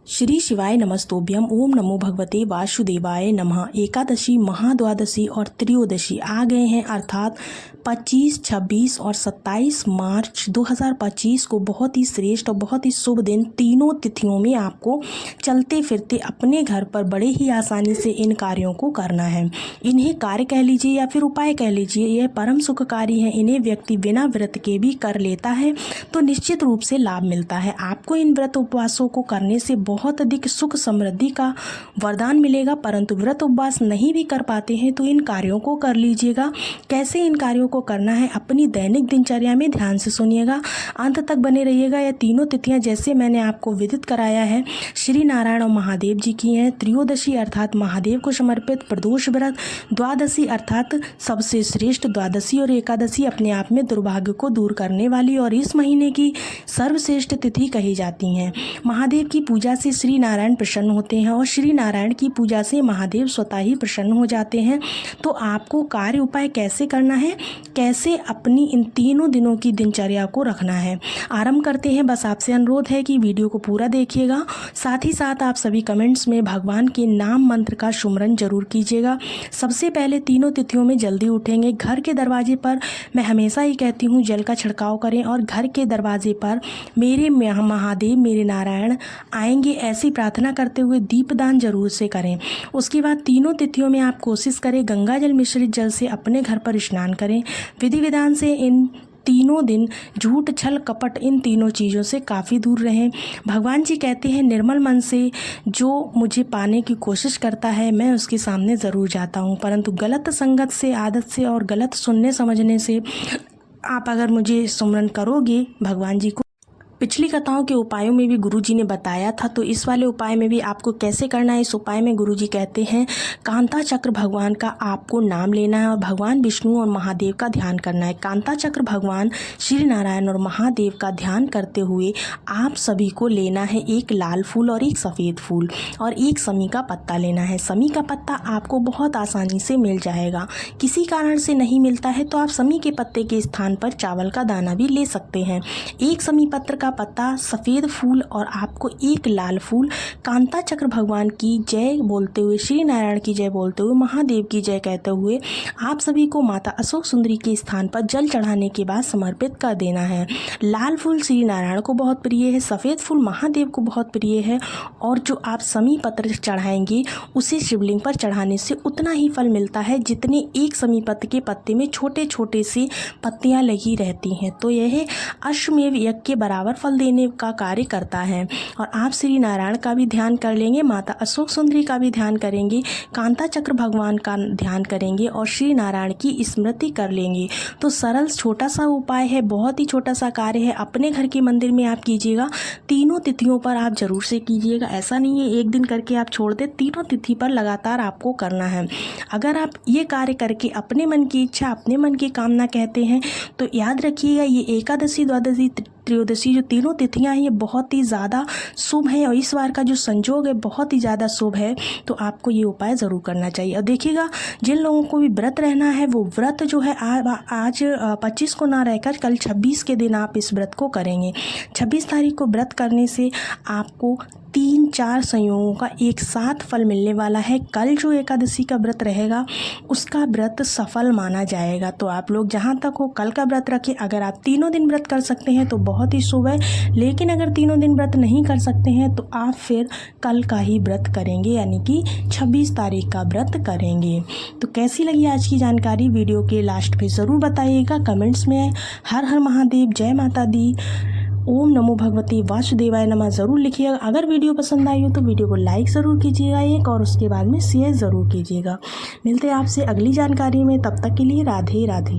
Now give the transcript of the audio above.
श्री शिवाय नमस्तोभ्यम। ओम नमो भगवते वासुदेवाय नमः। एकादशी, महाद्वादशी और त्रयोदशी आ गए हैं, अर्थात 25, 26 और 27 मार्च 2025 को बहुत ही श्रेष्ठ और बहुत ही शुभ दिन तीनों तिथियों में आपको चलते फिरते अपने घर पर बड़े ही आसानी से इन कार्यों को करना है। इन्हें कार्य कह लीजिए या फिर उपाय कह लीजिए, यह परम सुखकारी है। इन्हें व्यक्ति बिना व्रत के भी कर लेता है तो निश्चित रूप से लाभ मिलता है। आपको इन व्रत उपवासों को करने से बहुत अधिक सुख समृद्धि का वरदान मिलेगा। परंतु व्रत उपवास नहीं भी कर पाते हैं तो इन कार्यों को कर लीजिएगा। कैसे इन कार्यों को करना है अपनी दैनिक दिनचर्या में ध्यान से सुनिएगा, अंत तक बने रहिएगा। यह तीनों तिथियां जैसे मैंने आपको विदित कराया है श्री नारायण और महादेव जी की हैं। त्रयोदशी अर्थात महादेव को समर्पित प्रदोष व्रत, द्वादशी अर्थात सबसे श्रेष्ठ द्वादशी और एकादशी अपने आप में दुर्भाग्य को दूर करने वाली और इस महीने की सर्वश्रेष्ठ तिथि कही जाती हैं। महादेव की पूजा से श्री नारायण प्रसन्न होते हैं और श्री नारायण की पूजा से महादेव स्वतः ही प्रसन्न हो जाते हैं। तो आपको कार्य उपाय कैसे करना है, कैसे अपनी इन तीनों दिनों की दिनचर्या को रखना है, आरंभ करते हैं। बस आपसे अनुरोध है कि वीडियो को पूरा देखिएगा। साथ ही साथ आप सभी कमेंट्स में भगवान के नाम मंत्र का सुमरन जरूर कीजिएगा। सबसे पहले तीनों तिथियों में जल्दी उठेंगे। घर के दरवाजे पर मैं हमेशा ही कहती हूँ जल का छिड़काव करें और घर के दरवाजे पर मेरे महादेव मेरे नारायण आएंगे ऐसी प्रार्थना करते हुए दीपदान जरूर से करें। उसके बाद तीनों तिथियों में आप कोशिश करें गंगा जल मिश्रित जल से अपने घर पर स्नान करें। विधि विधान से इन तीनों दिन झूठ छल कपट इन तीनों चीज़ों से काफ़ी दूर रहें। भगवान जी कहते हैं निर्मल मन से जो मुझे पाने की कोशिश करता है मैं उसके सामने ज़रूर जाता हूँ, परंतु गलत संगत से, आदत से और गलत सुनने समझने से आप अगर मुझे सुमरन करोगे भगवान जी को, पिछली कथाओं के उपायों में भी गुरुजी ने बताया था, तो इस वाले उपाय में भी आपको कैसे करना है। इस उपाय में गुरुजी कहते हैं कांता चक्र भगवान का आपको नाम लेना है और भगवान विष्णु और महादेव का ध्यान करना है। कांता चक्र भगवान श्री नारायण और महादेव का ध्यान करते हुए आप सभी को लेना है एक लाल फूल और एक सफ़ेद फूल और एक समी का पत्ता लेना है। समी का पत्ता आपको बहुत आसानी से मिल जाएगा। किसी कारण से नहीं मिलता है तो आप समी के पत्ते के स्थान पर चावल का दाना भी ले सकते हैं। एक समी पत्र का पत्ता, सफ़ेद फूल और आपको एक लाल फूल। कांता चक्र भगवान की जय बोलते हुए, श्री नारायण की जय बोलते हुए, महादेव की जय कहते हुए आप सभी को माता अशोक सुंदरी के स्थान पर जल चढ़ाने के बाद समर्पित कर देना है। लाल फूल श्री नारायण को बहुत प्रिय है, सफ़ेद फूल महादेव को बहुत प्रिय है और जो आप समी पत्र चढ़ाएंगे उसे शिवलिंग पर चढ़ाने से उतना ही फल मिलता है जितने एक समी पत्र के पत्ते में छोटे छोटे से पत्तियाँ लगी रहती हैं। तो यह अश्वमेव यज्ञ के बराबर फल देने का कार्य करता है। और आप श्री नारायण का भी ध्यान कर लेंगे, माता अशोक सुंदरी का भी ध्यान करेंगे, कांता चक्र भगवान का ध्यान करेंगे और श्री नारायण की स्मृति कर लेंगे। तो सरल छोटा सा उपाय है, बहुत ही छोटा सा कार्य है। अपने घर के मंदिर में आप कीजिएगा। तीनों तिथियों पर आप जरूर से कीजिएगा। ऐसा नहीं है एक दिन करके आप छोड़ दें, तीनों तिथि पर लगातार आपको करना है। अगर आप ये कार्य करके अपने मन की इच्छा, अपने मन की कामना कहते हैं तो याद रखिएगा ये एकादशी, द्वादशी, त्रयोदशी जो तीनों तिथियां हैं ये बहुत ही ज़्यादा शुभ हैं और इस बार का जो संजोग है बहुत ही ज़्यादा शुभ है। तो आपको ये उपाय ज़रूर करना चाहिए। और देखिएगा जिन लोगों को भी व्रत रहना है वो व्रत जो है आज 25 को ना रहकर कल 26 के दिन आप इस व्रत को करेंगे। 26 तारीख को व्रत करने से आपको 3-4 संयोगों का एक साथ फल मिलने वाला है। कल जो एकादशी का व्रत रहेगा उसका व्रत सफल माना जाएगा। तो आप लोग जहाँ तक हो कल का व्रत रखें। अगर आप तीनों दिन व्रत कर सकते हैं तो बहुत ही शुभ है, लेकिन अगर तीनों दिन व्रत नहीं कर सकते हैं तो आप फिर कल का ही व्रत करेंगे, यानी कि 26 तारीख का व्रत करेंगे। तो कैसी लगी आज की जानकारी, वीडियो के लास्ट पे ज़रूर बताइएगा कमेंट्स में। हर हर महादेव, जय माता दी, ओम नमो भगवते वासुदेवाय नमः ज़रूर लिखिएगा। अगर वीडियो पसंद आई हो तो वीडियो को लाइक ज़रूर कीजिएगा एक, और उसके बाद में शेयर ज़रूर कीजिएगा। मिलते हैं आपसे अगली जानकारी में, तब तक के लिए राधे राधे।